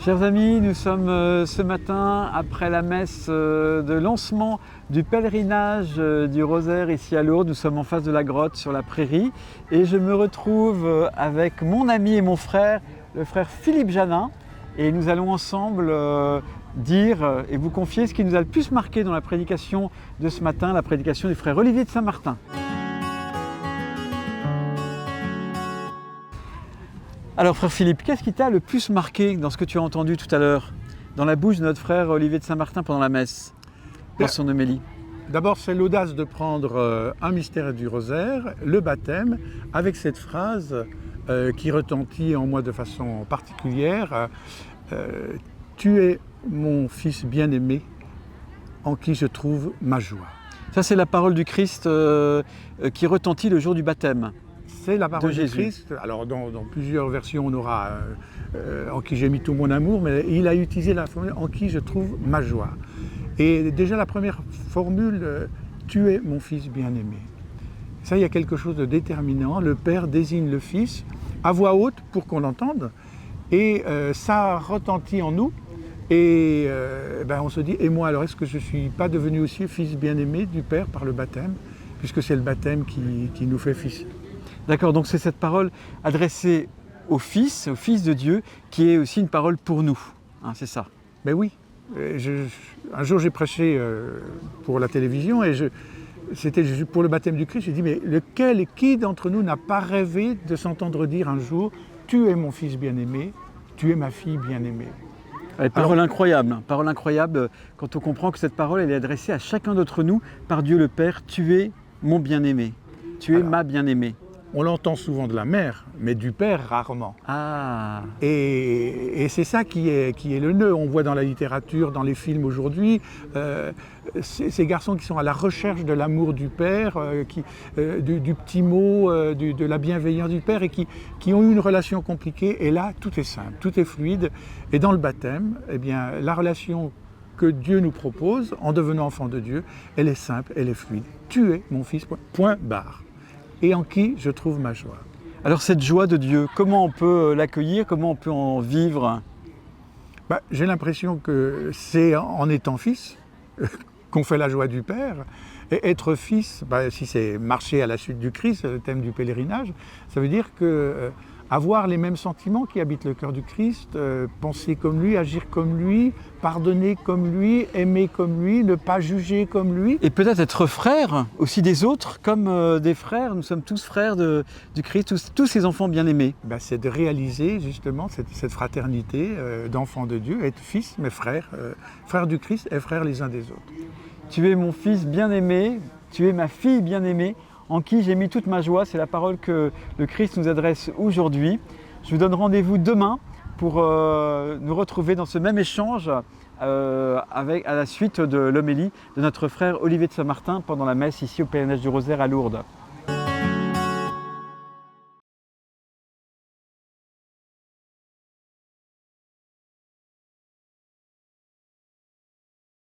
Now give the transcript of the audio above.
Chers amis, nous sommes ce matin après la messe de lancement du pèlerinage du Rosaire ici à Lourdes. Nous sommes en face de la grotte sur la prairie et je me retrouve avec mon ami et mon frère, le frère Philippe Janin, et nous allons ensemble dire et vous confier ce qui nous a le plus marqué dans la prédication de ce matin, la prédication du frère Olivier de Saint-Martin. Alors frère Philippe, qu'est-ce qui t'a le plus marqué dans ce que tu as entendu tout à l'heure, dans la bouche de notre frère Olivier de Saint-Martin pendant la messe, dans son homélie? D'abord, c'est l'audace de prendre un mystère du rosaire, le baptême, avec cette phrase qui retentit en moi de façon particulière. Tu es mon fils bien-aimé, en qui je trouve ma joie. Ça, c'est la parole du Christ qui retentit le jour du baptême. C'est la parole de du Jésus. Christ. Alors, dans plusieurs versions, on aura en qui j'ai mis tout mon amour, mais il a utilisé la formule en qui je trouve ma joie. Et déjà, la première formule, tu es mon fils bien-aimé. Ça, il y a quelque chose de déterminant. Le Père désigne le Fils à voix haute pour qu'on l'entende. Et ça retentit en nous. Et on se dit, et moi, alors est-ce que je ne suis pas devenu aussi fils bien-aimé du Père par le baptême, puisque c'est le baptême qui nous fait fils. D'accord, donc c'est cette parole adressée au Fils de Dieu, qui est aussi une parole pour nous, hein, c'est ça? Ben oui, un jour j'ai prêché pour la télévision et c'était pour le baptême du Christ, j'ai dit mais lequel et qui d'entre nous n'a pas rêvé de s'entendre dire un jour « Tu es mon fils bien-aimé, tu es ma fille bien-aimée ». Parole incroyable quand on comprend que cette parole elle est adressée à chacun d'entre nous par Dieu le Père. Tu es mon bien-aimé, tu es ma bien-aimée. On l'entend souvent de la mère, mais du père rarement. Ah. Et c'est ça qui est le nœud. On voit dans la littérature, dans les films aujourd'hui, ces garçons qui sont à la recherche de l'amour du père, du petit mot, de la bienveillance du père et qui ont eu une relation compliquée. Et là, tout est simple, tout est fluide. Et dans le baptême, eh bien, la relation que Dieu nous propose, en devenant enfant de Dieu, elle est simple, elle est fluide. Tu es mon fils, point barre. Et en qui je trouve ma joie. Alors cette joie de Dieu, comment on peut l'accueillir, comment on peut en vivre? J'ai l'impression que c'est en étant fils qu'on fait la joie du Père. Et être fils, si c'est marcher à la suite du Christ, le thème du pèlerinage, ça veut dire que avoir les mêmes sentiments qui habitent le cœur du Christ, penser comme lui, agir comme lui, pardonner comme lui, aimer comme lui, ne pas juger comme lui. Et peut-être être frère aussi des autres, comme des frères, nous sommes tous frères du Christ, tous ces enfants bien-aimés. C'est de réaliser justement cette fraternité d'enfants de Dieu, être fils mais frère, frère du Christ et frères les uns des autres. Tu es mon fils bien-aimé, tu es ma fille bien-aimée, en qui j'ai mis toute ma joie. C'est la parole que le Christ nous adresse aujourd'hui. Je vous donne rendez-vous demain pour nous retrouver dans ce même échange à la suite de l'homélie de notre frère Olivier de Saint-Martin pendant la messe ici au pèlerinage du Rosaire à Lourdes.